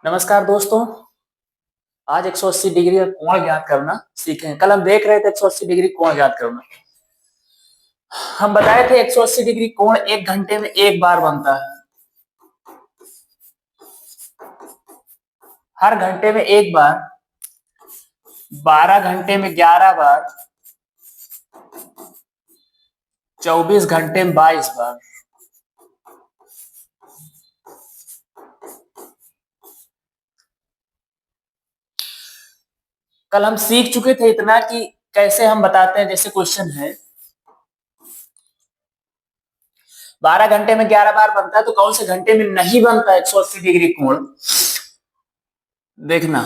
नमस्कार दोस्तों। आज 180 डिग्री का कोण ज्ञात करना सीखें। कल हम देख रहे थे 180 डिग्री कोण ज्ञात करना। हम बताए थे 180 डिग्री कोण एक घंटे में एक बार बनता है। हर घंटे में एक बार, 12 घंटे में 11 बार, 24 घंटे में 22 बार। कल हम सीख चुके थे इतना कि कैसे हम बताते हैं। जैसे क्वेश्चन है 12 घंटे में 11 बार बनता है, तो कौन से घंटे में नहीं बनता है 180 डिग्री कोण, देखना।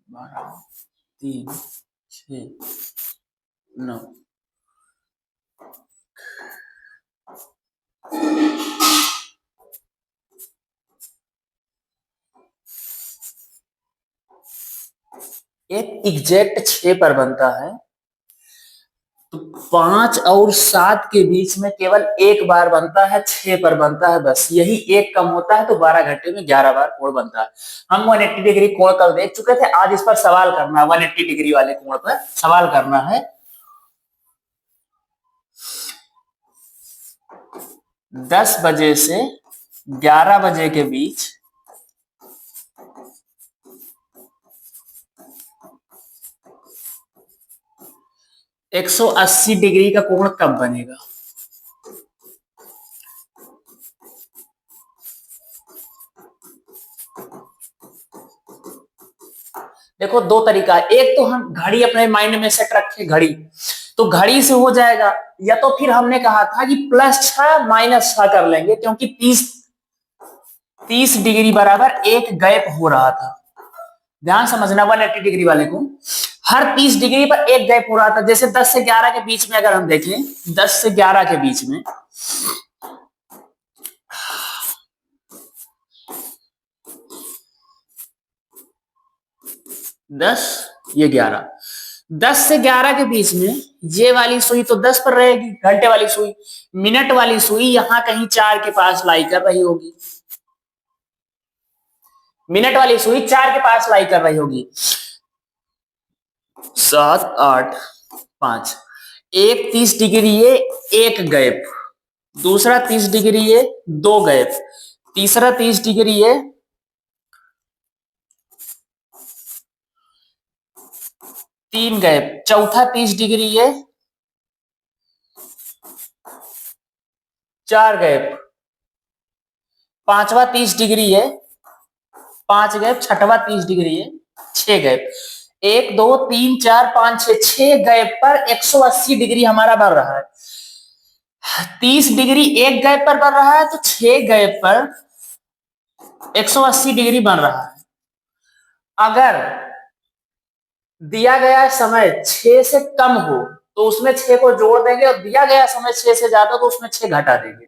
बारह, 3, 6, 9। एक एग्जैक्ट 6 पर बनता है, तो 5 और 7 के बीच में केवल एक बार बनता है, 6 पर बनता है, बस यही एक कम होता है, तो 12 घंटे में 11 बार कोण बनता है। हम 180 डिग्री कोण कल देख चुके थे। आज इस पर सवाल करना है, 180 डिग्री वाले कोण पर सवाल करना है। 10 बजे से 11 बजे के बीच 180 डिग्री का कोण कब बनेगा? देखो, दो तरीका है। एक तो हम घड़ी अपने माइंड में सेट रखे, घड़ी, तो घड़ी से हो जाएगा, या तो फिर हमने कहा था कि +6 -6 कर लेंगे, क्योंकि 30 डिग्री बराबर एक गैप हो रहा था। ध्यान समझना, 180 डिग्री वाले को हर 30 डिग्री पर एक गैप हो रहा था। जैसे 10 से 11 के बीच में अगर हम देखें, 10 से 11 के बीच में 10, ये 11, 10 से 11 के बीच में ये वाली सुई तो 10 पर रहेगी, घंटे वाली सुई। मिनट वाली सुई यहां कहीं 4 के पास लाई कर रही होगी। मिनट वाली सुई 4 के पास लाई कर रही होगी। 7, 8, 5। एक 30 डिग्री ये, एक गैप। दूसरा 30 डिग्री ये, दो गैप। तीसरा 30 डिग्री ये, तीन गैप। चौथा 30 डिग्री ये, चार गैप। पांचवा 30 डिग्री है, 5 गैप। छठवा 30 डिग्री है, 6 गैप। 1, 2, 3, 4, 5, 6, 6 गैप पर 180 डिग्री हमारा बढ़ रहा है। 30 डिग्री एक गैप पर बढ़ रहा है, तो 6 गैप पर 180 डिग्री बन रहा है। अगर दिया गया समय 6 से कम हो तो उसमें 6 को जोड़ देंगे, और दिया गया समय 6 से ज्यादा तो उसमें 6 घटा देंगे।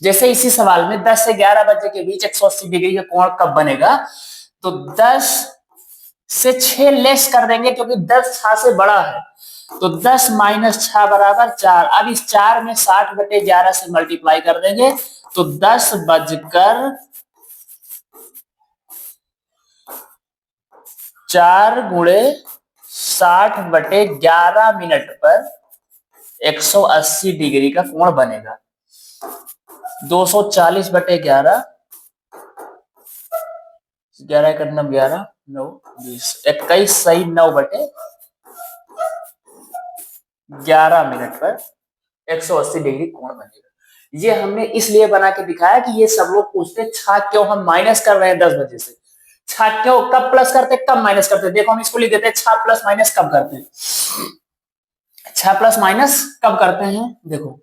जैसे इसी सवाल में 10 से 11 बजे के बीच 180 डिग्री का कोण कब बनेगा, तो 10 से 6 लेस कर देंगे, क्योंकि 10 6 से बड़ा है, तो 10 - 6 बराबर 4। अब इस 4 में 60/11 से मल्टीप्लाई कर देंगे, तो 10 बजकर 4 गुणे 60/11 मिनट पर 180 डिग्री का कोण बनेगा। 240/11, 11 × 9 11, 9 20, 21 सही 9/11 मिनट पर 180 डिग्री कोण बनेगा। ये हमने इसलिए बना के दिखाया कि ये सब लोग पूछते छाक क्यों हम माइनस कर रहे हैं 10 बजे से, छाक क्यों, कब प्लस करते कब माइनस करते। देखो हम इसको लिख देते हैं, छाक प्लस माइनस कब करते हैं, छाक प्लस माइनस कब करते हैं। देखो,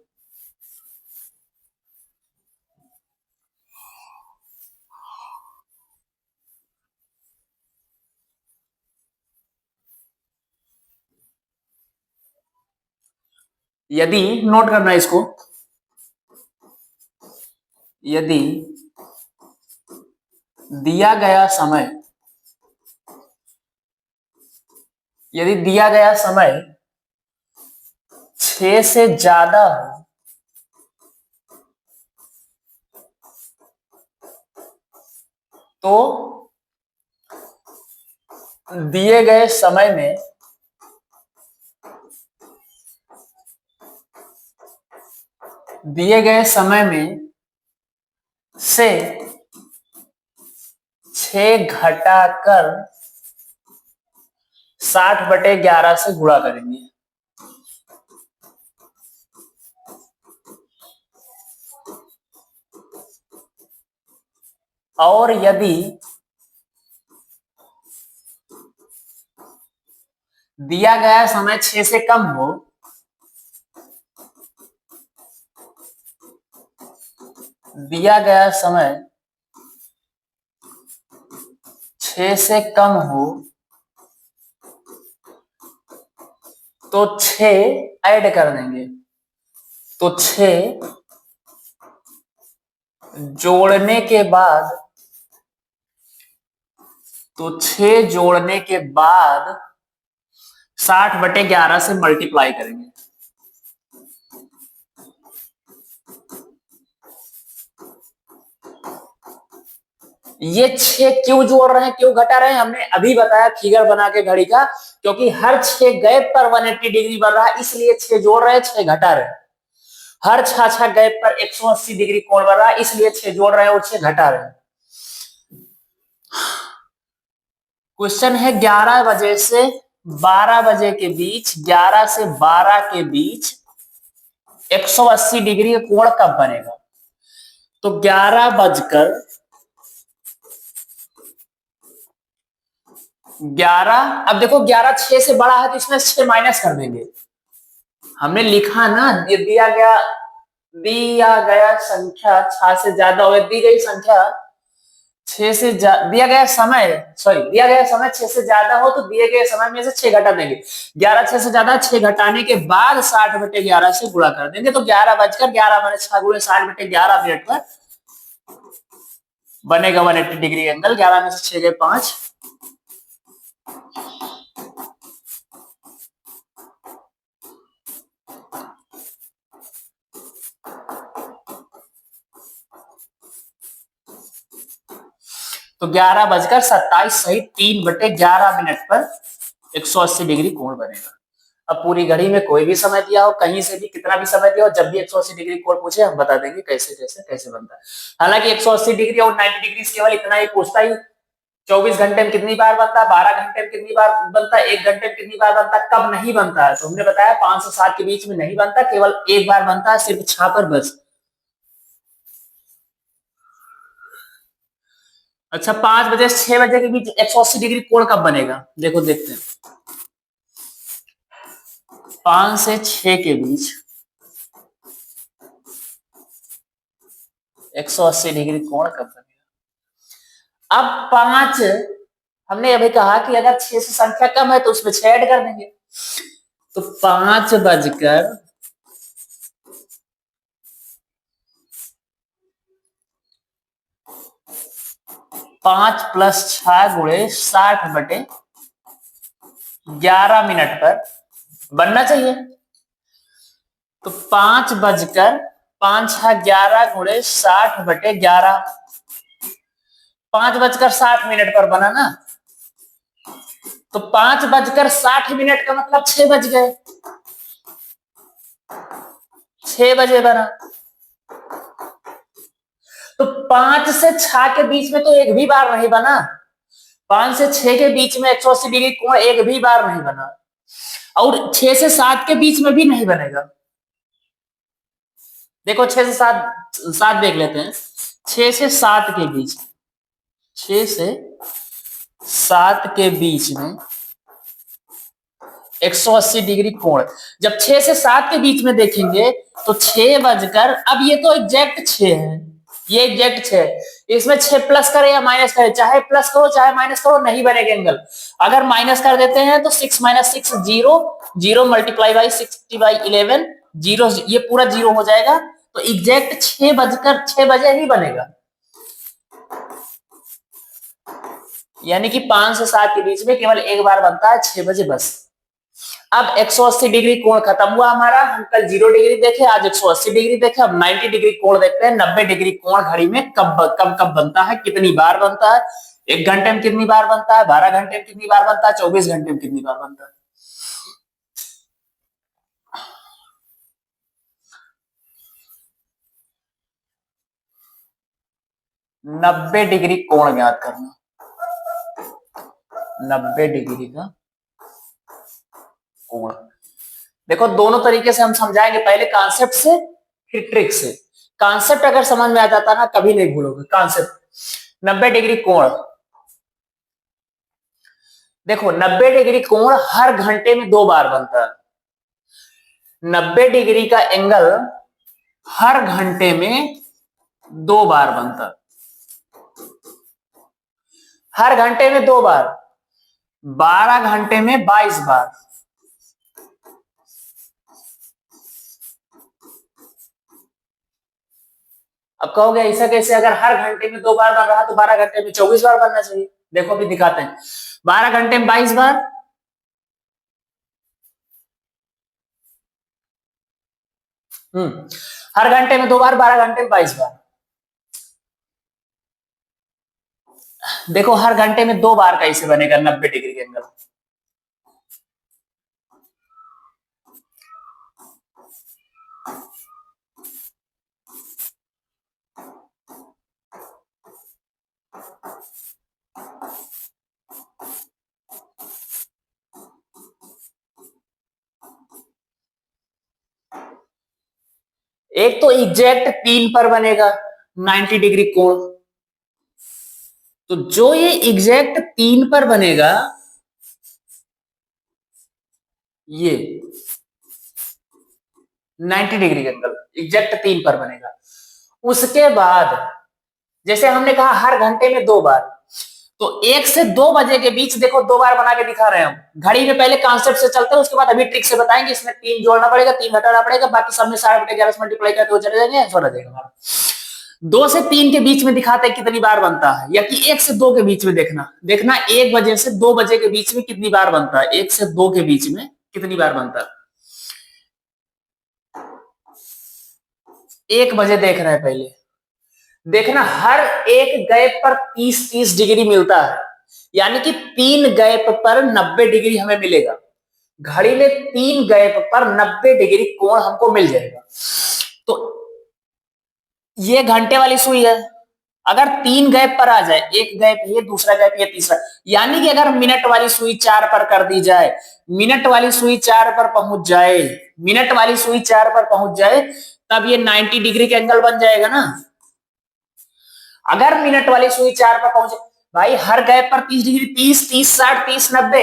यदि, नोट करना इसको, यदि दिया गया समय, यदि दिया गया समय 6 से ज्यादा हो, तो दिए गए समय में से 6 घटाकर 60/11 से गुणा करेंगे। और यदि दिया गया समय 6 से कम हो, दिया गया समय 6 से कम हो तो 6 ऐड कर देंगे। तो 6 जोड़ने के बाद 60/11 से मल्टीप्लाई करेंगे। ये 6 क्यों जोड़ रहे हैं, क्यों घटा रहे हैं, हमने अभी बताया फिगर बना के घड़ी का, क्योंकि हर 6 गैप पर 180 डिग्री बन रहा है, इसलिए 6 जोड़ रहे हैं, 6 घटा रहे हैं। हर 6 गैप पर 180 डिग्री कोण बन रहा है, इसलिए 6 जोड़ रहे हैं और 6 घटा रहे हैं। क्वेश्चन है 11 बजे से 12 बजे के बीच, 11 से 12 के बीच 180 डिग्री का कोण कब बनेगा? तो 11, अब देखो 11 6 से बड़ा है तो इसमें 6 माइनस कर देंगे। हमने लिखा ना, दिया गया संख्या 6 से ज्यादा हो, दी गई संख्या 6 से दिया गया समय 6 से ज्यादा हो तो दिए गए समय में से 6 घटा देंगे। 11 6 से ज्यादा, 6 घटाने के बाद 60/11 से गुणा कर देंगे। तो 11 मैंने 6 गुणे 60/11 मिनट पर बनेगा 180 डिग्री एंगल। 11 में से 6 गए 5। तो 11:27 सही 3/11 मिनट पर 180 डिग्री कोण बनेगा। अब पूरी घड़ी में कोई भी समय दिया हो, कहीं से भी कितना भी समय दिया हो, जब भी 180 डिग्री कोण पूछे हम बता देंगे कैसे बनता है। हालांकि 180 डिग्री और 90 डिग्री केवल इतना ही पूछता ही। 24 घंटे में कितनी बार बनता है, 12 घंटे में कितनी बार बनता है, 1 घंटे में कितनी बार बनता है, कब नहीं बनता है। तो हमने बताया 5 से 7 के बीच में नहीं बनता, केवल एक बार बनता है, सिर्फ 6 पर बस। अच्छा, 5 बजे से 6 बजे के बीच 180 डिग्री कोण कब बनेगा? देखो देखते हैं। 5 से 6 के बीच 180 डिग्री कोण कब बनेगा? अब 5, हमने अभी कहा कि अगर 6 से संख्या कम है तो उसमें 6 ऐड कर देंगे। तो 5 बजकर 5 + 6 गुणे 60/11 मिनट पर बनना चाहिए। तो 5 बजकर 5 6 11 गुणे 60/11, 5:60 पर बना ना। तो 5:60 का मतलब 6 बज गए, 6 बजे बना। तो 5 से 6 के बीच में तो एक भी बार नहीं बना। 5 से 6 के बीच में 180 डिग्री कोण एक भी बार नहीं बना, और 6 से 7 के बीच में भी नहीं बनेगा। देखो 6 से 7 देख लेते हैं। 6 से 7 के बीच, 6 से 7 के बीच में 180 डिग्री कोण। जब 6 से 7 के बीच में देखेंगे तो 6 बजकर, अब ये तो एग्जैक्ट 6 है, ये एग्जैक्ट 6 है। इसमें 6 प्लस करे या माइनस करे, चाहे प्लस करो चाहे माइनस करो, नहीं बनेगा एंगल। अगर माइनस कर देते हैं तो 6 - 6 0, 0 × 60/11 0, ये पूरा 0 हो जाएगा। तो एग्जैक्ट 6 बजे ही बनेगा। यानी कि 5 से 7 के बीच में केवल एक बार बनता है, 6 बजे बस। अब 180 डिग्री कोण खत्म हुआ हमारा, हम कल 0 डिग्री देखे, आज 180 डिग्री देखे, अब 90 डिग्री कोण देखते हैं। 90 डिग्री कोण घड़ी में कब कब कब बनता है, कितनी बार बनता है, 1 घंटे में कितनी बार बनता है, 12 घंटे में कितनी बार बनता है, 24 घंटे में कितनी बार बनता है। नब्बे डिग्री कोण ज्ञात करना, 90 डिग्री का कोण। देखो दोनों तरीके से हम समझाएंगे, पहले कॉन्सेप्ट से फिर ट्रिक से। कॉन्सेप्ट अगर समझ में आ जाता ना कभी नहीं भूलोगे कॉन्सेप्ट। 90 डिग्री कोण, देखो 90 डिग्री कोण हर घंटे में 2 बार बनता है। 90 डिग्री का एंगल हर घंटे में 2 बार बनता है, हर घंटे में 2 बार, 12 घंटे में 22 बार। अब कहोगे ऐसा कैसे, अगर हर घंटे में 2 बार बन रहा तो 12 घंटे में 24 बार बनना चाहिए। देखो अभी दिखाते हैं, 12 घंटे में 22 बार, हर घंटे में 2 बार, 12 घंटे में 22 बार। देखो हर घंटे में 2 बार कैसे बनेगा 90 डिग्री के एंगल। एक तो एग्जैक्ट 3 पर बनेगा 90 डिग्री कोण, तो जो ये एग्जैक्ट 3 पर बनेगा, ये 90 डिग्री का एंगल एग्जैक्ट 3 पर बनेगा। उसके बाद जैसे हमने कहा हर घंटे में 2 बार, तो 1 से 2 बजे के बीच देखो 2 बार बना के दिखा रहे हैं हम। घड़ी में पहले कॉन्सेप्ट से चलते हैं, उसके बाद अभी ट्रिक से बताएंगे। इसमें 3 जोड़ना पड़ेगा, 3 घटाना पड़ेगा, बाकी सब में 60/11 से मल्टीप्लाई करके वो चले जाएंगे, आंसर आ जाएगा हमारा। 2 से 3 के बीच में दिखाते हैं कितनी बार बनता है, या कि 1 से 2 के बीच में देखना 1 बजे से 2 बजे के बीच में कितनी बार बनता है, 1 से 2 के बीच में कितनी बार बनता है। 1 बजे देख रहे हैं, पहले देखना हर एक गैप पर 30-30 डिग्री मिलता है, यानी कि 3 गैप पर 90 डिग्री हमें मिलेगा। घड़ी में 3 गैप पर 90 डिग्री कोण हमको मिल जाएगा। तो ये घंटे वाली सुई है, अगर 3 गैप पर आ जाए, एक गैप ये, दूसरा गैप ये, तीसरा, यानी कि अगर मिनट वाली सुई 4 पर कर दी जाए, मिनट वाली सुई 4 पर पहुंच जाए, मिनट वाली सुई 4 पर पहुंच जाए, तब ये 90 डिग्री का एंगल बन जाएगा ना। अगर मिनट वाली सुई 4 पर पहुंचे, भाई हर गैप पर 30 डिग्री, 30, 30, 60, 30, 90,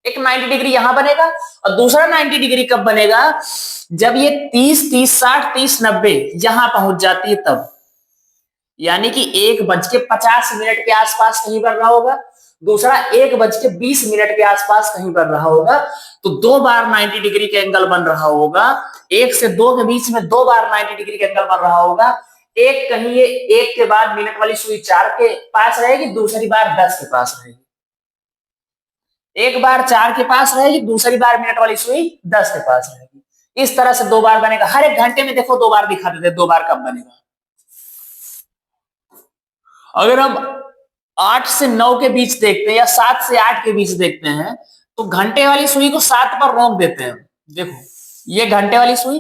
एक 90 डिग्री यहां बनेगा, और दूसरा 90 डिग्री कब बनेगा, जब ये 30, 30, 60, 30, 90 यहां पहुंच जाती है तब। यानी कि 1:50 के आसपास कहीं बन रहा होगा, दूसरा 1:20 के आसपास कहीं बन रहा होगा, तो 2 बार 90 डिग्री का एंगल बन रहा होगा। 1 से 2 के बीच में 2 बार 90 डिग्री का एंगल बन रहा होगा। एक कहीं ये 1 के बाद मिनट वाली सुई 4 के पास रहेगी, दूसरी बार 10 के पास रहेगी। एक बार 4 के पास रहेगी, दूसरी बार मिनट वाली सुई 10 के पास रहेगी। इस तरह से 2 बार बनेगा। हर एक घंटे में देखो 2 बार दिखा देते, 2 बार कब बनेगा। अगर हम 8 से 9 के बीच देखते हैं, या 7 से 8 के बीच देखते हैं, तो घंटे वाली सुई को 7 पर रोक देते हैं। देखो ये घंटे वाली सुई,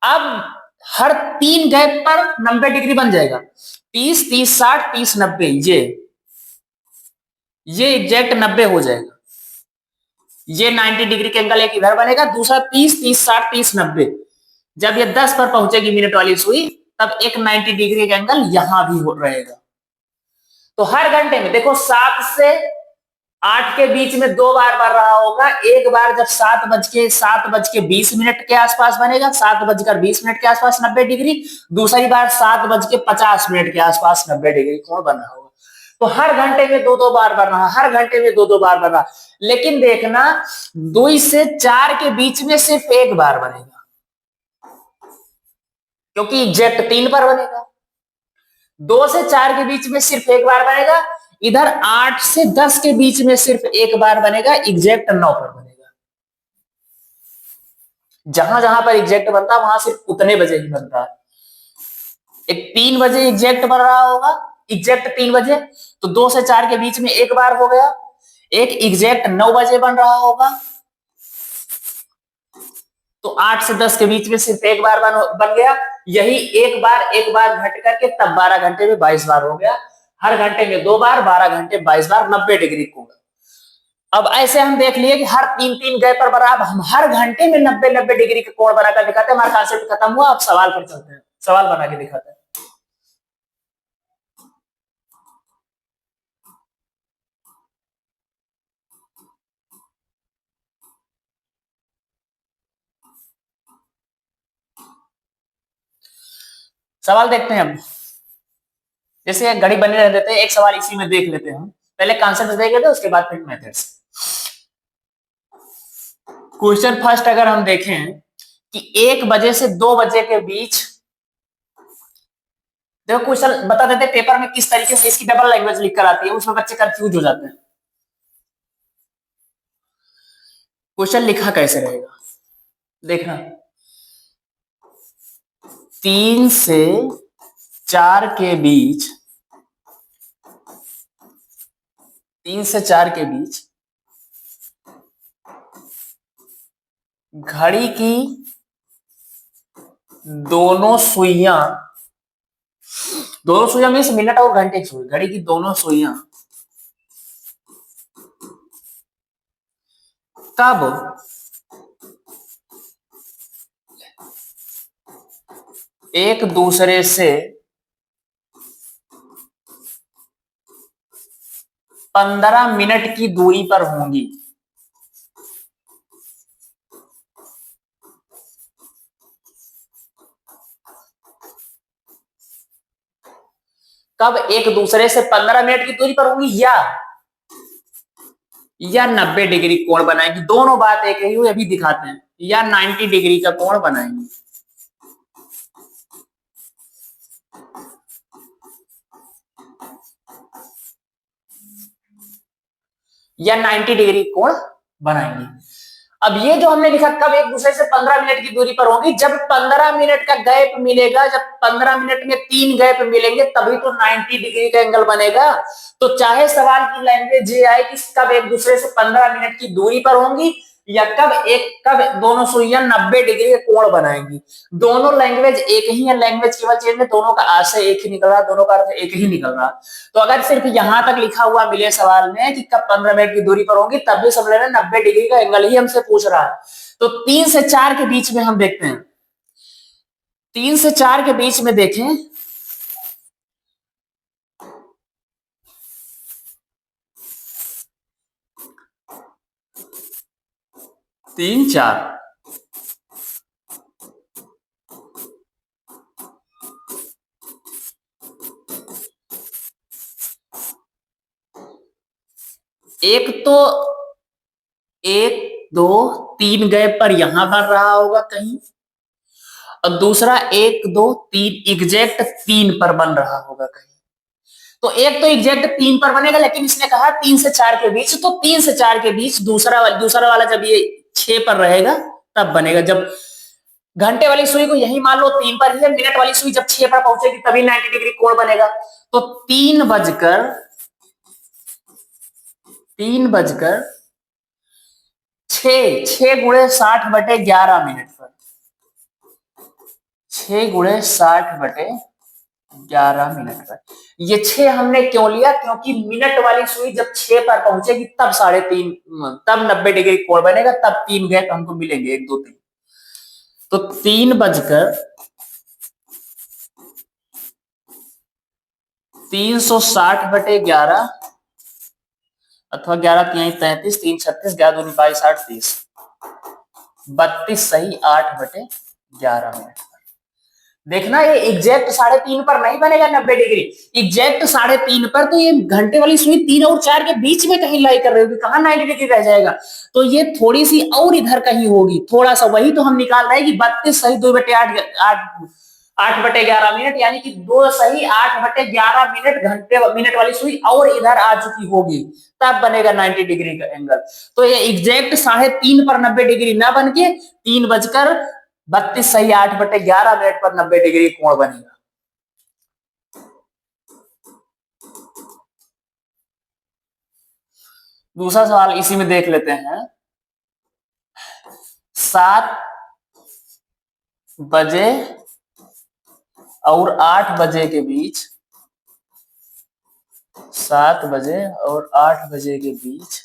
अब हर 3 गैप पर 90 डिग्री बन जाएगा। 30, 30, 60, 30, 90, ये एग्जैक्ट 90 हो जाएगा। ये 90 डिग्री के एंगल एक इधर बनेगा, दूसरा 30, 30, 60, 30, 90। जब ये 10 पर पहुंचेगी मिनट वाली सुई, तब एक 90 डिग्री का एंगल यहां भी रहेगा। तो हर घंटे में देखो 7 से 8 के बीच में 2 बार बन रहा होगा। एक बार जब 7:20 के आसपास बनेगा, 7:20 के आसपास 90 डिग्री, दूसरी बार 7:50 के आसपास 90 डिग्री कोण बन रहा होगा। तो हर घंटे में 2-2 बार बन रहा, हर घंटे में 2-2 बार बन रहा। लेकिन देखना 2 से 4 के बीच में सिर्फ 1 बार बनेगा, क्योंकि एग्जैक्ट 3 पर बनेगा। 2 से 4 के बीच में सिर्फ 1 बार बनेगा, इधर 8 से 10 के बीच में सिर्फ 1 बार बनेगा, एग्जैक्ट 9 पर बनेगा। जहां जहां पर एग्जैक्ट बनता है वहां सिर्फ उतने बजे ही बनता है। एक 3 बजे एग्जैक्ट बन रहा होगा, एग्जैक्ट 3 बजे, तो 2 से 4 के बीच में एक बार हो गया। एक एग्जैक्ट 9 बजे बन रहा होगा, तो 8 से 10 के बीच में सिर्फ एक बार बन गया। यही एक बार घट करके तब 12 घंटे में 22 बार हो गया। हर घंटे में 2 बार, 12 घंटे 22 बार, 90 डिग्री कोण। अब ऐसे हम देख लिए कि हर 3-3 गए पर बराबर हम हर घंटे में 90-90 डिग्री के कोण बनाकर दिखाते हैं। हमारा कॉन्सेप्ट खत्म हुआ, अब सवाल पर चलते हैं, सवाल बना के दिखाते हैं। सवाल देखते हैं अब। जैसे घड़ी बनी रह देते हैं, एक सवाल इसी में देख लेते हैं। पहले कॉन्सेप्ट देख लेते हैं, उसके बाद फिर मेथड्स। क्वेश्चन फर्स्ट अगर हम देखें कि 1 बजे से 2 बजे के बीच, देखो क्वेश्चन बता देते पेपर में किस तरीके से इसकी डबल लैंग्वेज लिख कर आती है, उसमें बच्चे कंफ्यूज हो जाते हैं। क्वेश्चन लिखा कैसे रहेगा देखना। 3 से 4 के बीच, 3 से 4 के बीच घड़ी की दोनों सुइयां, दोनों सुइयां मीन्स मिनट और घंटे की सुई, घड़ी की दोनों सुइयां कब एक दूसरे से 15 मिनट की दूरी पर होंगी। कब एक दूसरे से 15 मिनट की दूरी पर होंगी, या 90 डिग्री कोण बनाएंगी। दोनों बात एक ही हुई, अभी दिखाते हैं। या 90 डिग्री का कोण बनाएंगी। या 90 डिग्री कोण बनाएंगी। अब ये जो हमने लिखा कब एक दूसरे से 15 मिनट की दूरी पर होंगी, जब 15 मिनट का गैप मिलेगा, जब 15 मिनट में 3 गैप मिलेंगे तभी तो 90 डिग्री का एंगल बनेगा। तो चाहे सवाल की लैंग्वेज ये आए कि कब एक दूसरे से 15 मिनट की दूरी पर होंगी, या कब दोनों सुइयां 90 डिग्री के कोण बनाएंगी, दोनों लैंग्वेज एक ही है। लैंग्वेज केवल चेंज है, दोनों का आशय एक ही निकल रहा, दोनों का अर्थ एक ही निकल रहा। तो अगर सिर्फ यहां तक लिखा हुआ मिले सवाल में कि कब 15 मिनट की दूरी पर होंगी, तब भी समझ लेना 90 डिग्री का एंगल ही हमसे पूछ रहा है। तो 3 से 4 के बीच में हम देखते हैं। 3 से 4 के बीच में देखें, तीन चार, एक तो 1 2 3 गैप पर यहां बन रहा होगा कहीं, और दूसरा 1 2 3 एग्जैक्ट 3 पर बन रहा होगा कहीं। तो एक तो एग्जैक्ट 3 पर बनेगा, लेकिन इसने कहा 3 से 4 के बीच, तो 3 से 4 के बीच दूसरा वाला जब ये 6 पर रहेगा तब बनेगा। जब घंटे वाली सुई को यही मान लो 3 पर ही है, मिनट वाली सुई जब 6 पर पहुंचेगी तभी 90 डिग्री कोण बनेगा। तो 3 बजकर 6 गुणे 60/11 मिनट पर, 6 गुणे 60/11 मिनट पर। ये 6 हमने क्यों लिया, क्योंकि मिनट वाली सुई जब 6 पर पहुंचेगी तब 3.5, तब 90 डिग्री कोण बनेगा, तब 3 गैप हमको मिलेंगे, 1 2 3। तो 3 बजकर 360/11 अथवा 11 3 33, 3 36, 11 दूनी 22, 8 30, 32 सही 8/11 मिनट। देखना ये एग्जैक्ट 3.5 पर नहीं बनेगा 90 डिग्री, एग्जैक्ट 3.5 पर तो ये घंटे वाली सुई 3 और 4 के बीच में कहीं लाई कर रही होगी, कहां 90 डिग्री रह जाएगा। तो ये थोड़ी सी और इधर कहीं होगी, थोड़ा सा, वही तो हम निकाल रहे हैं कि 32 सही 2/8, 8 8/11 मिनट, यानी कि 2 सही 8/11 मिनट घंटे मिनट वाली सुई और इधर आ चुकी होगी, तब बनेगा 90 डिग्री का एंगल। तो ये एग्जैक्ट 3:30 पर 90 डिग्री ना बन के 3:32 सही 8/11 मिनट पर 90 डिग्री कोण बनेगा। दूसरा सवाल इसी में देख लेते हैं। 7 बजे और 8 बजे के बीच, 7 बजे और 8 बजे के बीच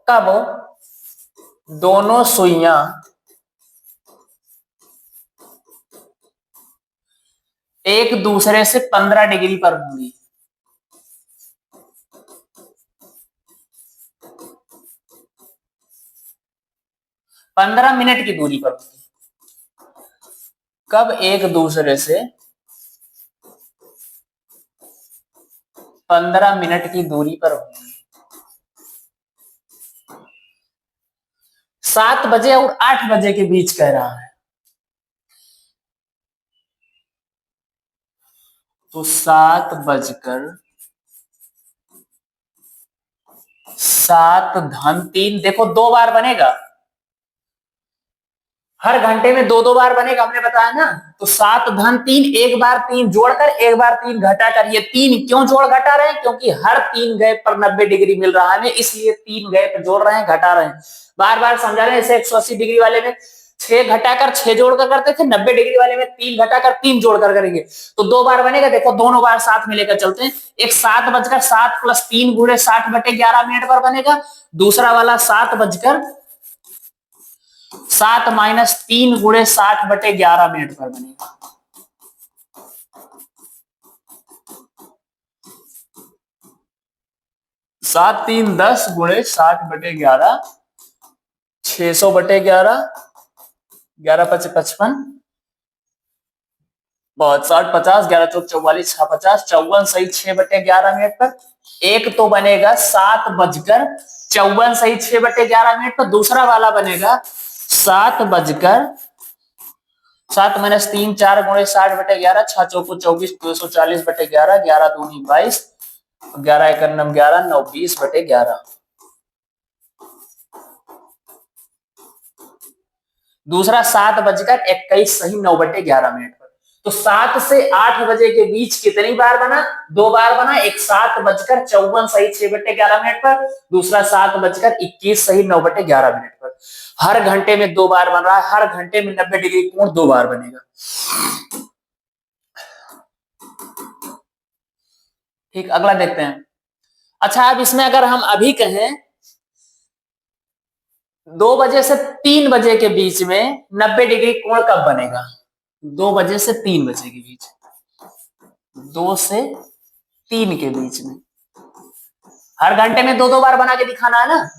कब दोनों सुइयां एक दूसरे से 15 डिग्री पर होंगी। 15 मिनट की दूरी पर होंगी। कब एक दूसरे से 15 मिनट की दूरी पर होंगी। 7 बजे और 8 बजे के बीच कह रहा है, तो 7:07 देखो 2 बार बनेगा, हर घंटे में 2-2 बार बनेगा, हमने बताया ना। तो 7-3 एक बार 3 जोड़कर एक बार 3 घटाकर, ये 3 क्यों जोड़ घटा रहे हैं, क्योंकि हर 3 गैप पर 90 डिग्री मिल रहा है, इसलिए 3 गैप जोड़ रहे हैं घटा रहे हैं। बार बार समझा रहे हैं। जैसे 180 डिग्री वाले में 6 घटाकर 6 जोड़कर करते थे, 90 डिग्री वाले में 3 घटाकर 3 जोड़कर करेंगे। तो 2 बार बनेगा, देखो दोनों बार साथ में लेकर चलते हैं। एक 7:07 + 3 × 60/11 मिनट पर बनेगा, दूसरा वाला 7:07 - 3 × 60/11 मिनट पर बनेगा। सात 3 10 × 60/11, 600/11, 11×5 = 55, बहुत 60 50, 11×4 = 44, 6 50, 54 सही 6/11 मिनट पर। एक तो बनेगा 7:54 सही 6/11 मिनट पर, दूसरा वाला बनेगा 7 - 3 4 × 60/11, 6 4 24, 240/11, 11 दूनी 22, 11 1 9 11, 9 20/11। दूसरा 7:21 सही 9/11 मिनट पर। तो 7 से 8 बजे के बीच कितनी बार बना, 2 बार बना। एक 7:54 सही 6/11 मिनट पर, दूसरा 7:21 सही 9/11 मिनट पर। हर घंटे में 2 बार बन रहा है, हर घंटे में 90 डिग्री कोण 2 बार बनेगा। ठीक, अगला देखते हैं। अच्छा, अब इसमें अगर हम अभी कहें 2 बजे से 3 बजे के बीच में 90 डिग्री कोण कब बनेगा? 2 बजे से 3 बजे के बीच, 2 से 3 के बीच में। हर घंटे में 2-2 बार बना के दिखाना है ना।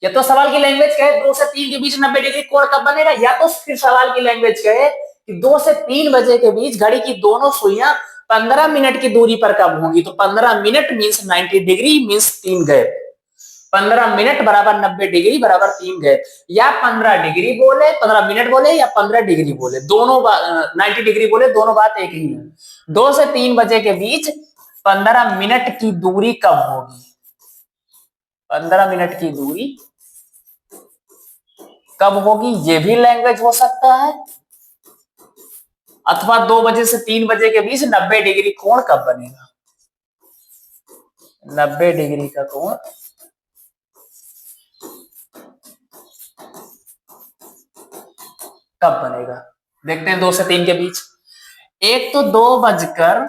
या तो सवाल की लैंग्वेज कहे 2 से 3 के बीच 90 डिग्री कोण कब बनेगा, या तो फिर सवाल की लैंग्वेज कहे कि 2 से 3 बजे के बीच घड़ी की दोनों सुइयां 15 मिनट की दूरी पर कब होंगी। तो 15 minute means 90 degree means 3 gap. 15 minute बराबर 90 डिग्री बराबर 3 गैप। या 15 डिग्री बोले, 15 मिनट बोले, या 15 डिग्री बोले, दोनों 90 डिग्री बोले, दोनों बात एक ही है। 2 से 3 बजे के बीच 15 मिनट की दूरी कब होगी? 15 मिनट की दूरी कब होगी, ये भी लैंग्वेज हो सकता है। अथवा 2 बजे से 3 बजे के बीच 90 डिग्री कोण कब बनेगा? 90 डिग्री का कोण कब बनेगा, देखते हैं। 2 से 3 के बीच एक तो 2 बजकर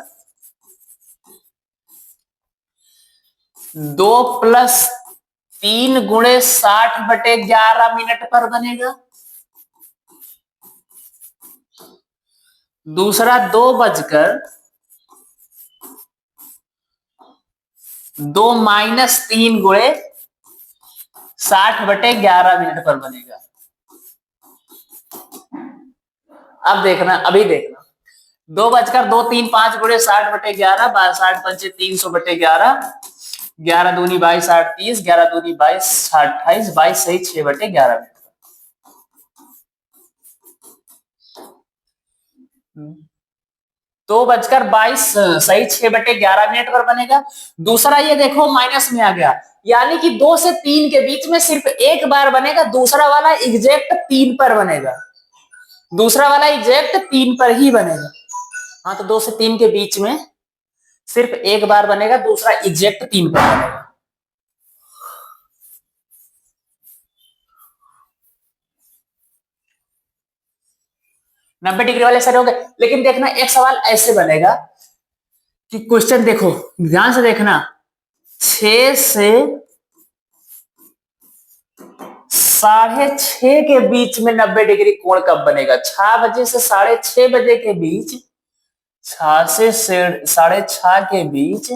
2 + 3 × 60/11 मिनट पर बनेगा। दूसरा 2 बजकर 2 - 3 × 60/11 मिनट पर बनेगा। अब देखना, अभी देखना। 2 बजकर 2 3 5 × 60/11, 60 पंचे 300/11, 11 दूनी 22 8 30, 11 दूनी 22 28, 22 सही 6/11 मिनट। 2:22 सही 6/11 पर बनेगा। दूसरा ये देखो माइनस में आ गया, यानी कि 2 से 3 के बीच में सिर्फ एक बार बनेगा, दूसरा वाला एग्जैक्ट 3 पर बनेगा, दूसरा वाला एग्जैक्ट 3 पर ही बनेगा। हाँ, तो 2 से 3 के बीच में सिर्फ एक बार बनेगा, दूसरा एग्जैक्ट 3 पर बनेगा। नब्बे डिग्री वाले सारे हो गए। लेकिन देखना एक सवाल ऐसे बनेगा कि क्वेश्चन देखो ध्यान से देखना, 6 से 6:30 के बीच में 90 डिग्री कोण कब बनेगा? 6 बजे से 6:30 बजे के बीच, 6 से 6:30 के बीच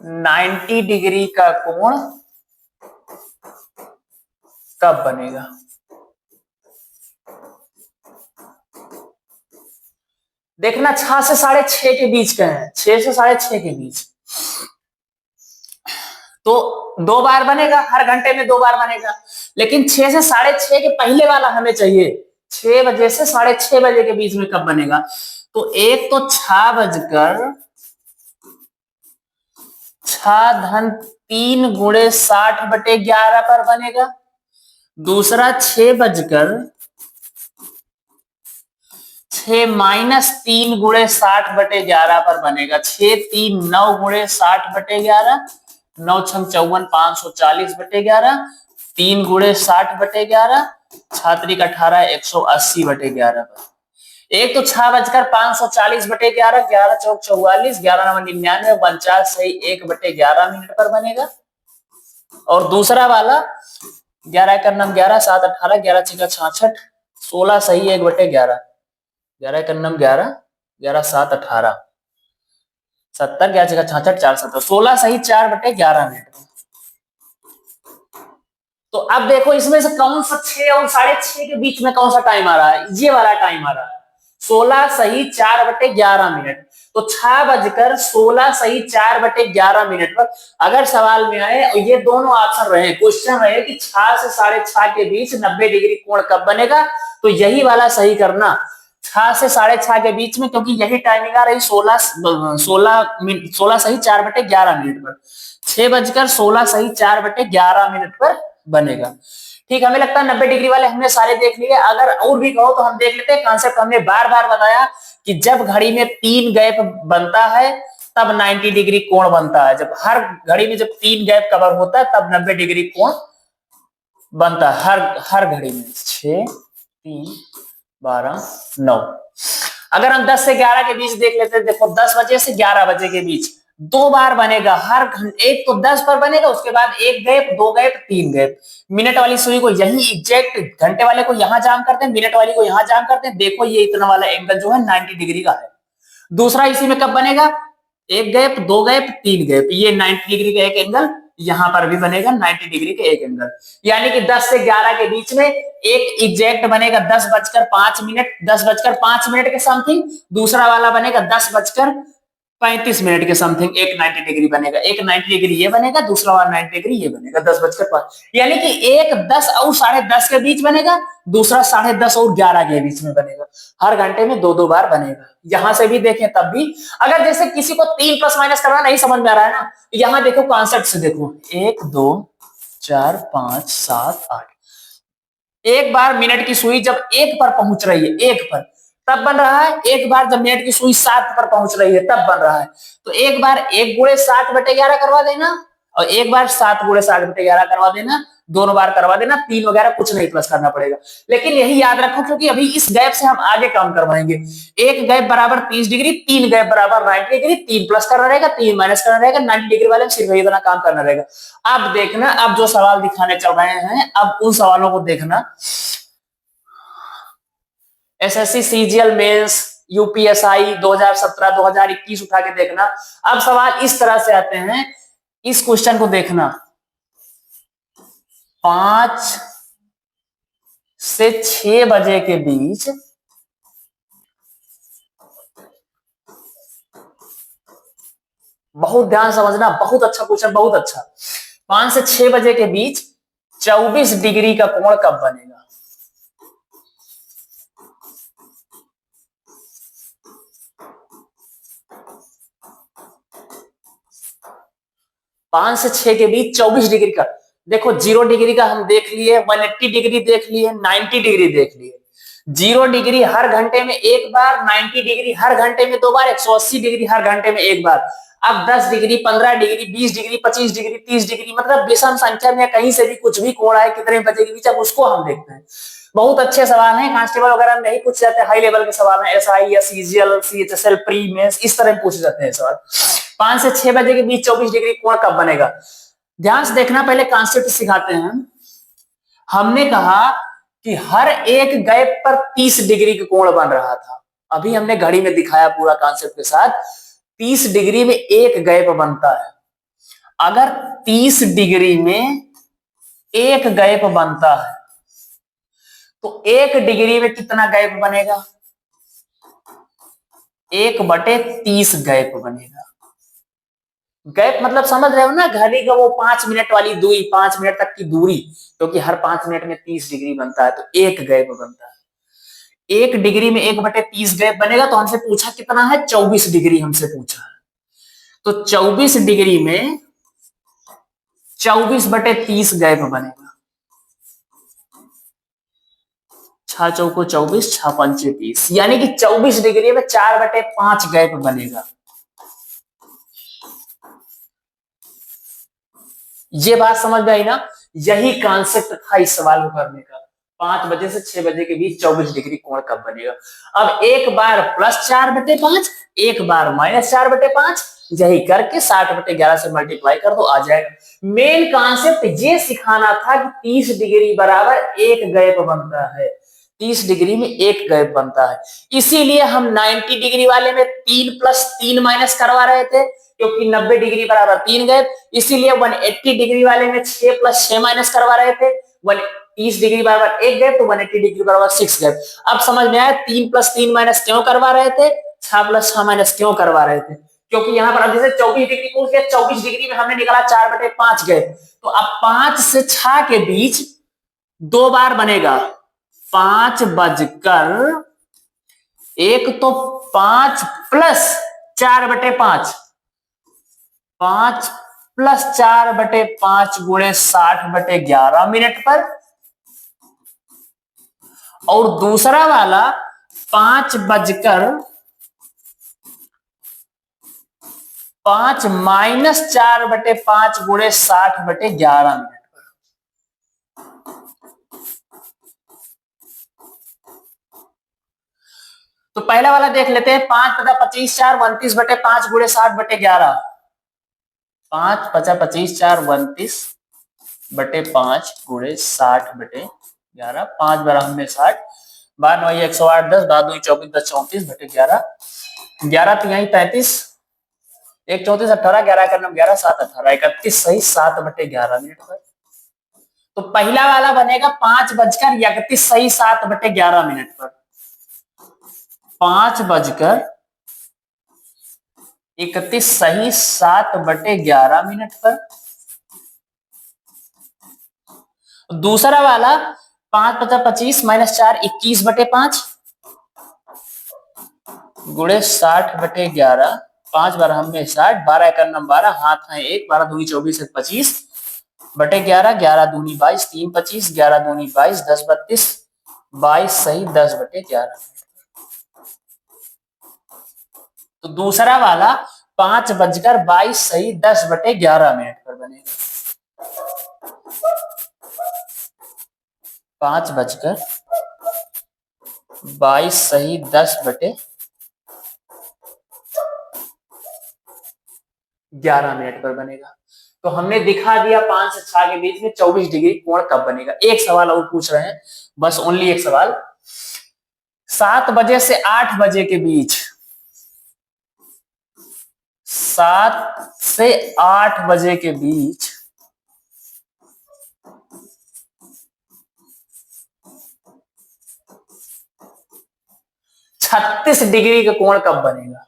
90 डिग्री का कोण कब बनेगा? देखना 6 से 6:30 के बीच का है, 6 से 6:30 के बीच, तो 2 बार बनेगा, हर घंटे में 2 बार बनेगा। लेकिन 6 से 6:30 के पहले वाला हमें चाहिए, 6 बजे से 6:30 बजे के बीच में कब बनेगा? तो एक तो 6:03 × 60/11 पर बनेगा, दूसरा 6 बजकर 6 - 3 × 60/11 पर बनेगा, 6 3 9 × 60/11, 9 6 54 540/11, 3 × 60/11, 6 18 180/11 पर। एक तो 6:540/11, 11 4 44, 11 9 99, 49 सही 1/11 पर बनेगा। और दूसरा वाला 11 1 9 11, 7 18, 11 6 66, 16 सही 1/11, 11 1 9 11, 11 7 18, 70, 11 6 66, 4 70, 16 सही 4/11 मिनट। तो अब देखो इसमें से कौन सा 6 और 6:30 के बीच में कौन सा टाइम आ रहा है? ये वाला टाइम आ रहा है, 16 सही 4/11 मिनट। तो 6:16 सही 4/11 मिनट पर अगर सवाल में आए और ये दोनों ऑप्शन रहे, क्वेश्चन रहे कि 6 से 6:30 के बीच 90 डिग्री कोण कब बनेगा, तो यही वाला सही करना, 6 से 6:30 के बीच में, क्योंकि यही टाइमिंग आ रही 16 सही 4/11 मिनट पर, 6:16 सही 4/11 मिनट पर बनेगा। ठीक, हमें लगता है 90 डिग्री वाले हमने सारे देख लिए। अगर और भी कहो तो हम देख लेते हैं। कॉन्सेप्ट हमने बार बार बताया कि जब घड़ी में 3 गैप बनता है तब 90 डिग्री कोण बनता है, जब हर घड़ी में जब 3 गैप कवर होता है तब 90 डिग्री कोण बनता है, हर घड़ी में। 6 3 12 9। अगर हम 10 से 11 के बीच देख लेते हैं, देखो 10 बजे से 11 बजे के बीच 2 बार बनेगा, हर एक तो 10 पर बनेगा, उसके बाद 1 गैप 2 गैप 3 गैप। मिनट वाली सुई को यही एग्जैक्ट, घंटे वाले को यहां जाम करते हैं, मिनट वाली को यहां जाम करते हैं। देखो ये इतना वाला एंगल जो है 90 डिग्री का है। दूसरा इसी में कब बनेगा? 1 गैप 2 गैप 3 गैप, ये 90 डिग्री का एक एंगल यहां पर भी बनेगा, 90 डिग्री का एक एंगल। यानी कि 10 से 11 के बीच में एक एग्जैक्ट बनेगा 10:05, 10:05 के समथिंग। दूसरा वाला बनेगा 10:35 के समथिंग, एक 90 डिग्री बनेगा, एक 90 डिग्री ये बनेगा, दूसरा वाला 90 डिग्री ये बनेगा, 10:05। यानी कि एक 10 और 10:30 के बीच बनेगा, दूसरा 10:30 और 11 के बीच में बनेगा। हर घंटे में 2-2 बार बनेगा। यहां से भी देखें तब भी, अगर जैसे किसी को 3 प्लस माइनस करना नहीं समझ में आ रहा है ना, यहां देखो कॉन्सेप्ट से देखो, 1 2 4 5 7 8। एक बार मिनट की सुई जब 1 पर पहुंच रही है, 1 पर, तब बन रहा है। एक बार जब मिनट की सुई 7 पर पहुंच रही है तब बन रहा है। तो एक बार 1 × 60/11 करवा देना, और एक बार 7 × 60/11 करवा देना, दोनों बार करवा देना, 3 वगैरह कुछ नहीं प्लस करना पड़ेगा। लेकिन यही याद रखो, क्योंकि अभी इस गैप से हम आगे काम करवाएंगे। 1 गैप बराबर 30 डिग्री, 3 गैप बराबर 90 डिग्री, 3 प्लस करना रहेगा, 3 माइनस करना रहेगा, 90 डिग्री वाले में सिर्फ इतना काम करना रहेगा। अब देखना, अब जो सवाल दिखाने चल रहे हैं, अब उन सवालों को देखना। एसएससी सीजीएल मेंस, यूपीएसआई 2017 2021 उठा के देखना। अब सवाल इस तरह से आते हैं, इस क्वेश्चन को देखना, 5 से 6 बजे के बीच बहुत ध्यान समझना, बहुत अच्छा क्वेश्चन, बहुत अच्छा। 5 से 6 बजे के बीच 24 डिग्री का कोण कब बनेगा? 5 से 6 के बीच 24 डिग्री का, देखो 0 डिग्री का हम देख लिए, 180 डिग्री देख लिए, 90 डिग्री देख लिए। 0 डिग्री हर घंटे में एक बार, 90 डिग्री हर घंटे में दो बार, 180 डिग्री हर घंटे में एक बार। अब 10 degree, 15 degree, 20 degree, 25 degree, 30 degree, मतलब विषम संख्या में कहीं से भी कुछ भी कोण आए कितने बजे के बीच, अब उसको हम देखते हैं। बहुत अच्छे सवाल हैं, कांस्टेबल वगैरह में नहीं पूछे जाते, हाई लेवल के सवाल हैं, SI, SEGL, CHSL, pre mains, इस तरह पूछे जाते हैं सवाल। 5 से 6 बजे के बीच 24 डिग्री कोण कब बनेगा? ध्यान से देखना, पहले कॉन्सेप्ट सिखाते हैं। हमने कहा कि हर एक गैप पर 30 डिग्री का कोण बन रहा था। अभी हमने घड़ी में दिखाया पूरा कॉन्सेप्ट के साथ। 30 डिग्री में एक गैप बनता है। अगर 30 डिग्री में एक गैप बनता है तो 1 डिग्री में कितना गैप बनेगा? 1/30 गैप बनेगा। गैप मतलब समझ रहे हो ना, घड़ी का वो 5 मिनट वाली दूरी, 5 मिनट तक की दूरी, क्योंकि हर 5 मिनट में 30 डिग्री बनता है तो एक गैप बनता है। 1 डिग्री में 1/30 गैप बनेगा। तो हमसे पूछा कितना है? 24 डिग्री हमसे पूछा है। तो 24 डिग्री में 24/30 गैप बनेगा। 6 चौको 24, 6 पंचे 30, यानी कि 24 डिग्री में 4/5 गैप बनेगा। ये बात समझ में आई ना? यही कॉन्सेप्ट था इस सवाल को करने का। 5 बजे से 6 बजे के बीच 24 डिग्री कोण कब बनेगा? अब एक बार +4/5, एक बार -4/5, यही करके 60/11 से मल्टीप्लाई कर दो, आ जाएगा। मेन कॉन्सेप्ट ये सिखाना था कि 30 डिग्री बराबर एक गैप बनता है। 30 डिग्री में एक गैप बनता है। इसीलिए हम 90 डिग्री वाले में 3 + 3 माइनस करवा रहे थे, क्योंकि 90 डिग्री बराबर 3 गैप। इसीलिए 180 डिग्री वाले में 6 + 6 माइनस करवा रहे थे। 30 डिग्री बराबर एक गैप, तो 180 डिग्री बराबर 6 गैप। अब समझ में आया 3 + 3 माइनस क्यों करवा रहे थे, 6 + 6 माइनस क्यों करवा रहे थे? क्योंकि यहाँ पर अब जैसे 24 डिग्री पूछ लिया, 24 डिग्री में हमने निकाला 4/5 गैप। तो अब 5 से 6 के बीच दो बार बनेगा। 5 बजकर एक तो 5 + 4/5, 5 + 4/5 गुणे 60/11 मिनट पर, और दूसरा वाला 5 बजकर 5 - 4/5 गुणे 60/11 मिनट पर। तो पहला वाला देख लेते हैं। 5 × 25 = 4, 29/5 गुणे 60/11। 5 × 25 = 4, 29/5 गुणे 60/11। 5 × 60, 12 × 9 = 108, 10 12 2 = 24, 10 34/11, 11 3 35, 1 34 18, 11 × 9 11, 7 18 31, सही 7/11 मिनट पर। तो पहला वाला बनेगा 5 बजकर 31, सही 7/11 मिनट पर। 5 बजकर 31 सही 7/11 मिनट पर। दूसरा वाला 5 × 25 - 4 21/5 गुणे 60/11। 5 बार हमें 60, 12 × 9 12, हाथ है 1, 12 दूनी 24 1 25/11, 11 दूनी 22 3 25, 11 दूनी 22 10 32, 22 सही 10/11। तो दूसरा वाला 5 बजकर 22 सही 10/11 मिनट पर बनेगा। 5 बजकर 22 सही 10/11 मिनट पर बनेगा। तो हमने दिखा दिया 5 से 6 के बीच में 24 डिग्री कोण कब बनेगा। एक सवाल और पूछ रहे हैं, बस ओनली एक सवाल। 7 बजे से 8 बजे के बीच, 7 से 8 बजे के बीच 36 डिग्री का कोण कब बनेगा?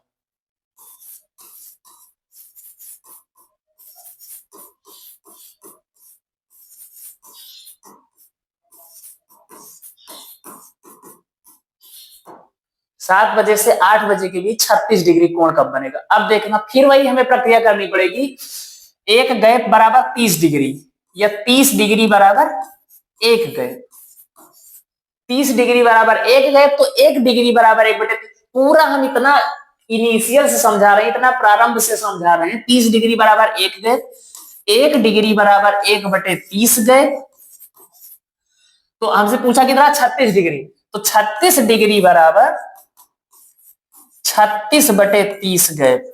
सात बजे से 8 बजे के बीच 36 डिग्री कोण कब बनेगा? अब देखना, फिर वही हमें प्रक्रिया करनी पड़ेगी। एक गैप बराबर 30 डिग्री, या 30 डिग्री बराबर एक गैप। 30 डिग्री बराबर एक गैप, तो 1 डिग्री बराबर 1/30। पूरा हम इतना इनिशियल से समझा रहे हैं, इतना प्रारंभ से समझा रहे हैं। 30 डिग्री बराबर एक गैप, 1 डिग्री बराबर 1/30 गैप। तो हमसे पूछा कितना, 36 डिग्री। तो 36 डिग्री बराबर 36/30 गैप।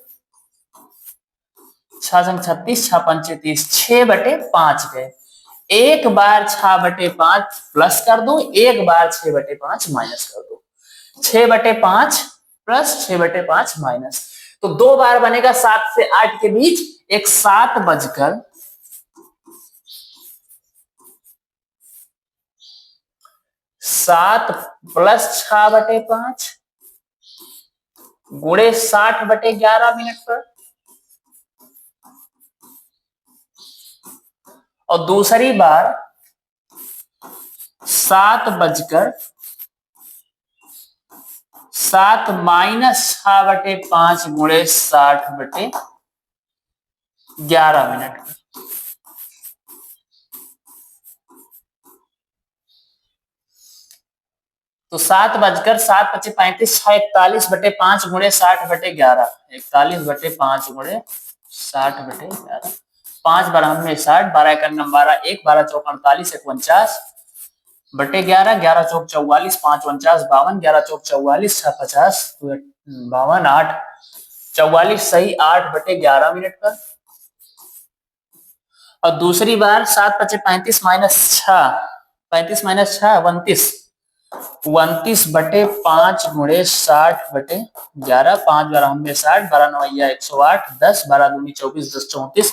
6×36, 6×5 = 30, 6/5 गैप। एक बार 6/5 प्लस कर दो, एक बार 6/5 माइनस कर दो। 6/5 प्लस 6/5 माइनस, तो 2 बार बनेगा 7 से 8 के बीच, एक 7 बजकर 7 प्लस 6/5 गुणे 60/11 मिनट पर। और दूसरी बार 7 बजकर 7 माइनस 6/5 गुणे 60/11 मिनट पर। तो 7 बजकर 7×5 = 35, 41/5 गुणे 60/11, 41/5 गुणे 60/11, 5 बारह में 60, 12 × 12, 1, 12 × 4 = 48, 49/11, 11 × 4 = 44, 5 × 49 = 52, 11 × 4 = 44, 6 × 50 52, 8 44 सही 8/11 मिनट पर। और दूसरी बार 7×35 - 6, 35 - 6 29, 29/5 गुणे 60/11, 5 बारह में 60, 12 9 108, 10 12 दूनी 24, 10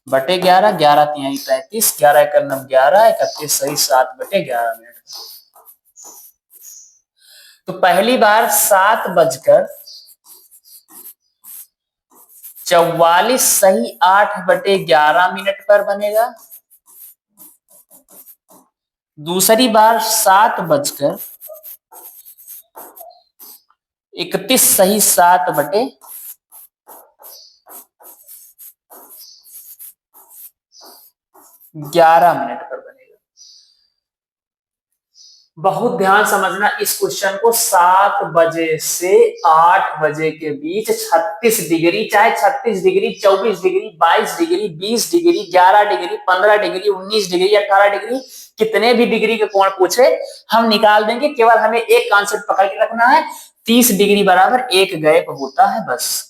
34/11, 11 3 35, 11 1 9 11, 31 सही 7/11 मिनट। तो पहली बार 7 बजकर 44 सही 8/11 मिनट पर बनेगा। दूसरी बार 7 बजकर 31 सही 7/11 मिनट पर बनेगा। बहुत ध्यान समझना इस क्वेश्चन को। 7 बजे से 8 बजे के बीच 36 डिग्री, चाहे 36 degree, 24 degree, 22 degree, 20 degree, 11 degree, 15 degree, 19 degree, 18 degree, कितने भी डिग्री के कोण पूछे हम निकाल देंगे। केवल हमें एक कॉन्सेप्ट पकड़ के रखना है, 30 डिग्री बराबर एक गैप होता है बस।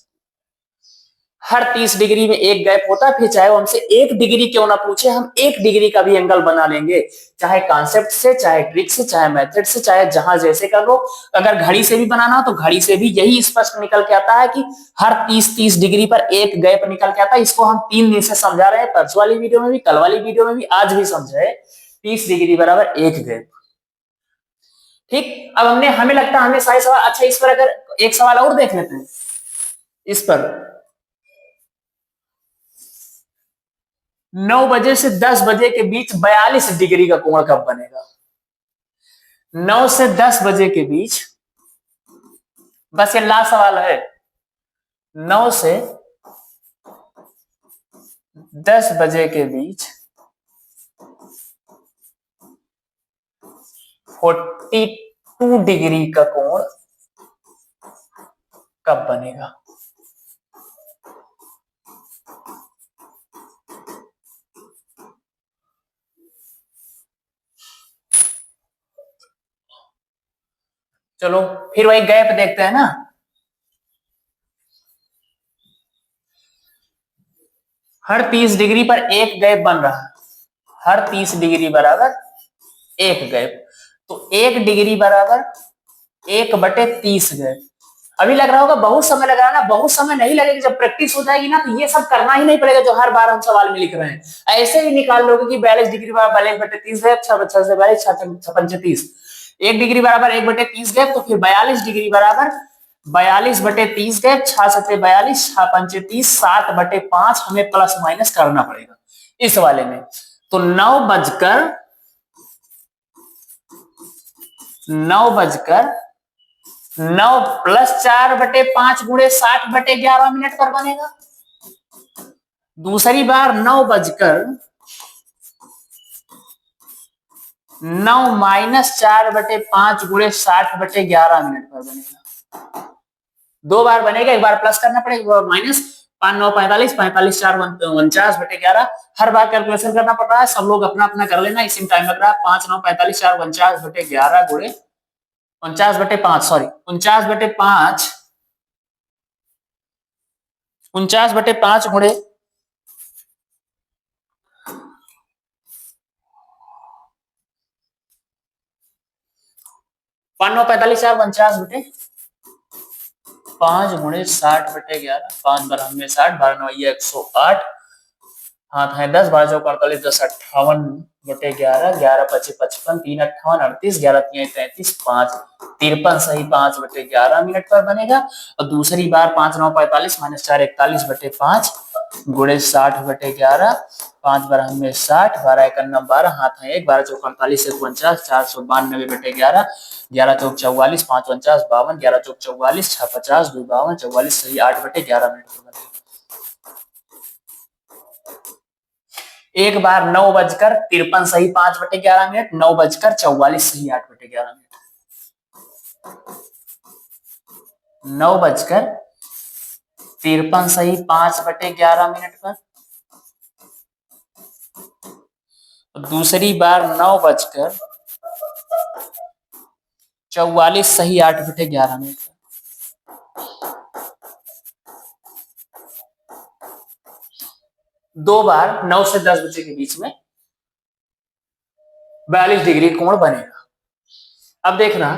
हर 30 डिग्री में एक गैप होता है, फिर चाहे वो हमसे 1 डिग्री क्यों ना पूछे, हम 1 डिग्री का भी एंगल बना लेंगे, चाहे कॉन्सेप्ट से, चाहे ट्रिक से, चाहे मेथड से, चाहे जहां जैसे कर लो। अगर घड़ी से भी बनाना हो तो घड़ी से भी यही स्पष्ट निकल के आता है कि हर 30 डिग्री पर एक गैप निकल के आता है। इसको हम 3 दिन से समझा रहे हैं, परसों वाली वीडियो में भी, कल वाली वीडियो में भी, आज भी समझे। 30 डिग्री बराबर एक गैप। ठीक, अब हमें लगता है हमने सारे सवाल, अच्छा इस पर अगर एक सवाल और देख लेते हैं। इस पर 9 बजे से 10 बजे के बीच 42 डिग्री का कोण कब बनेगा? 9 से 10 बजे के बीच, बस ये लास्ट सवाल है। 9 से 10 बजे के बीच 42 डिग्री का कोण कब बनेगा? चलो फिर वही गैप देखते हैं ना। हर 30 डिग्री पर एक गैप बन रहा है, हर 30 डिग्री बराबर एक गैप, तो 1 डिग्री बराबर 1/30 गैप। अभी लग रहा होगा बहुत समय लग रहा है ना, बहुत समय नहीं लगेगा। जब प्रैक्टिस हो जाएगी ना तो ये सब करना ही नहीं पड़ेगा जो हर बार हम सवाल में लिख रहे हैं। ऐसे ही निकाल लोगे कि 42 डिग्री बराबर 42/30 गैप, 6 से 42, 6×5 = 30, 1 डिग्री बराबर 1/30 गैप, तो फिर 42 डिग्री बराबर 42/30 गैप, 6 7 42, 6×5 = 30, 7/5 हमें प्लस माइनस करना पड़ेगा इस वाले में। तो 9 बजकर 9 प्लस 4/5 गुणे 60/11 मिनट पर बनेगा। दूसरी बार 9 - 4/5 गुणे 60/11 मिनट पर बनेगा। दो बार बनेगा, एक बार प्लस करना पड़ेगा, माइनस 5 - 9 = 45, 45 4 49/11। हर बार कैलकुलेशन करना पड़ रहा है, सब लोग अपना अपना कर लेना, इसी में टाइम लग रहा है। 5 - 9 = 45 4 49/11 गुणे 49/5, सॉरी 49/5, 49/5 गुणे 5 - 9 = 45 4 49/5 गुणे 60/11, 5 × 9 = 60, 12 × 9 = 108, हाथ है 10, 12 × 4 = 48, 10 = 58/11, 11 × 5 = 55, 3 = 58, 38, 11 × 3 = 33, 5 53 सही 5/11 मिनट पर बनेगा। और दूसरी बार 5 - 9 = 45 - 4 = 41/5 गुणे 60/11, 5 × 9 = 60, 12 × 1 = 12, हाथ है 1, 12 × 4 = 48, 49, 492/11, 11 × 4 = 44, 5 × 49 = 52, 11 × 4 = 44, 6 × 50 2 = 52, 44 सही 8/11 मिनट पर बनेगा। एक बार 9 बजकर 53 सही 5/11 मिनट, 9 बजकर 44 सही 8/11 मिनट, 9 बजकर 53 सही 5/11 मिनट पर। दूसरी बार 9 बजकर 44 सही 8/11 मिनट पर। दो बार 9 से 10 बजे के बीच में 42 डिग्री कोण बनेगा। अब देखना